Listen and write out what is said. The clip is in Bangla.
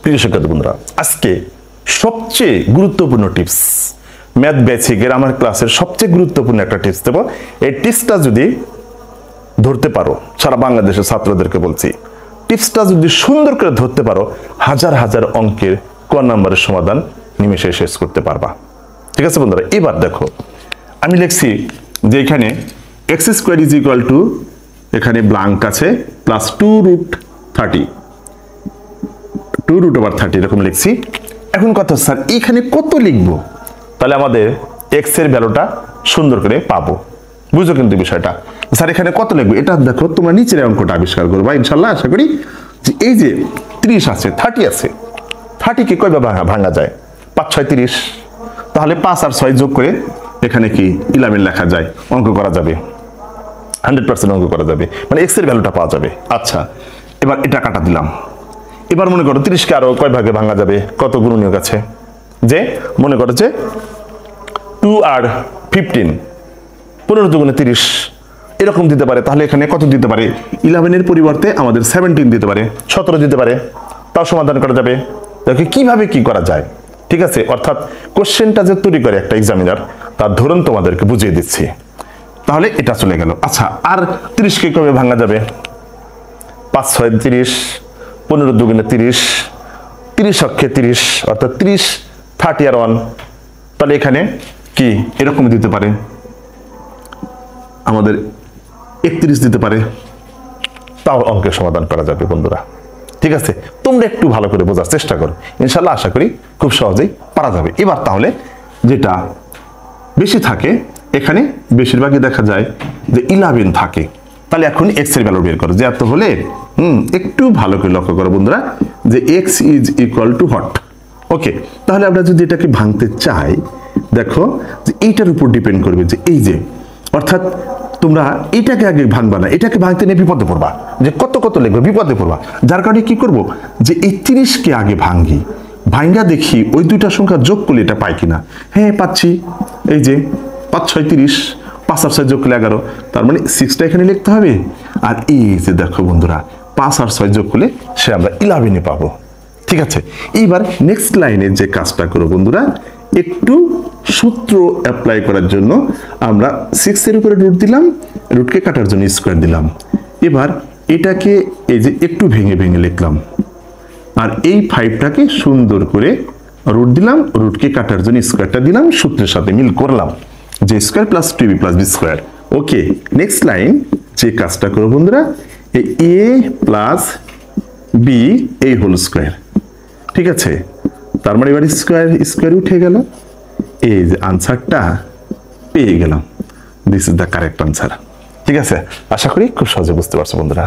প্রিয় শিক্ষার্থী বন্ধুরা, আজকে সবচেয়ে গুরুত্বপূর্ণ টিপস, ম্যাথ বেসিকের আমার ক্লাসের সবচেয়ে গুরুত্বপূর্ণ একটা টিপস দেব। এই টিপসটা যদি ধরতে পারো, সারা বাংলাদেশের ছাত্রদেরকে বলছি, টিপসটা যদি সুন্দর করে ধরতে পারো, হাজার হাজার অঙ্কের ক নাম্বারের সমাধান নিমেষে শেষ করতে পারবা। ঠিক আছে বন্ধুরা, এবার দেখো আমি লিখছি যে এখানে x square is equal two, এখানে ব্লাঙ্ক আছে, প্লাস 2√30, 2√30 এরকম লিখছি। এখন কথা স্যার এখানে কত লিখবো, তাহলে আমাদের এক্স এর ভ্যালুটা সুন্দর করে পাবো। বুঝো কিন্তু বিষয়টা, স্যার এখানে কত লিখবো, এটা দেখো তোমরা নিচের অঙ্কটা আবিষ্কার করবা ইনশাল্লাহ। আশা করি যে এই যে 30 আছে, 30 আছে, 30 কে কয়ভাবে ভাঙা যায়, 5 6 30, তাহলে 5 আর 6 যোগ করে এখানে কি 11 লেখা যায়, অঙ্ক করা যাবে, 100% অঙ্ক করা যাবে, মানে এক্স এর ভ্যালুটা পাওয়া যাবে। আচ্ছা, এবার এটা কাটা দিলাম। এবার মনে করো 30 কে আরো কয় ভাগে ভাঙা যাবে, কত গুণনীয়ক আছে, যে মনে করো যে 2 আর 15, 15 দুগুণে 30 এরকম দিতে পারে। তাহলে এখানে কত দিতে পারে, 11 এর পরিবর্তে আমাদের 17 দিতে পারে, 17 দিতে পারে, তাও সমাধান করা যাবে। দেখো কিভাবে কি করা যায়। ঠিক আছে, অর্থাৎ কোশ্চেনটা যে তৈরি করে একটা এক্সামিনার, তার ধরন তোমাদেরকে বুঝিয়ে দিচ্ছি। তাহলে এটা চলে গেল। আচ্ছা, আর 30 কে কবে ভাঙা যাবে, 5 6 30, 15 দুগুণে 30, 30 অক্ষে 30, অর্থাৎ 30 30 আর 1, তাহলে এখানে কি এরকম দিতে পারে, আমাদের 31 দিতে পারে, তাও অঙ্কের সমাধান করা যাবে বন্ধুরা। ঠিক আছে, তোমরা একটু ভালো করে বোঝার চেষ্টা করো, ইনশাল্লাহ আশা করি খুব সহজেই পারা যাবে। এবার তাহলে যেটা বেশি থাকে, এখানে বেশিরভাগই দেখা যায় যে 11 থাকে, তাহলে এখন এক্স এর ভ্যালু বের করো। যে এত হলে একটু ভালো করে লক্ষ্য করো বন্ধুরা, যে X is equal to what. Okay, তাহলে আমরা যদি এটাকে ভাঙতে চাই, দেখো যে এইটার উপর ডিপেন্ড করবে, যে এই যে, অর্থাৎ তোমরা এটাকে আগে ভাঙবা না, এটাকে ভাঙতে নিয়ে বিপদে পড়বা, যে কত কত লিখবে, বিপদে পড়বা। যার কারণে কি করব, যে এই 30 কে আগে ভাঙি, ভাঙ্গা দেখি ওই দুইটা সংখ্যা যোগ করলে এটা পাই কিনা। হ্যাঁ পাচ্ছি, এই যে 5 6 30, 5 আর 6 যোগ করলে 11, তার মানে 6টা এখানে লিখতে হবে। আর এই যে দেখো বন্ধুরা, 5 আর 6 যোগ করলে সে আমরা 11 পাবো। ঠিক আছে, এইবার নেক্সট লাইনে যে কাজটা করো বন্ধুরা, একটু সূত্র অ্যাপ্লাই করার জন্য আমরা 6 এর উপরে রুট দিলাম, রুটকে কাটার জন্য স্কোয়ার দিলাম। এবার এটাকে এই যে একটু ভেঙে ভেঙে লিখলাম, আর এই 5টাকে সুন্দর করে রুট দিলাম, রুটকে কাটার জন্য স্কোয়ারটা দিলাম, সূত্রের সাথে মিল করলাম, যে square plus 2b plus B square. Okay, next line যে কাজটা করো বন্ধুরা, এই a প্লাস বি এই হোল স্কোয়ার। ঠিক আছে, তার মানে এবার স্কোয়ার স্কোয়ার উঠে গেল, এই যে আনসারটা পেয়ে গেলাম। This is the correct answer. ঠিক আছে, আশা করি খুব সহজে বুঝতে পারছো বন্ধুরা।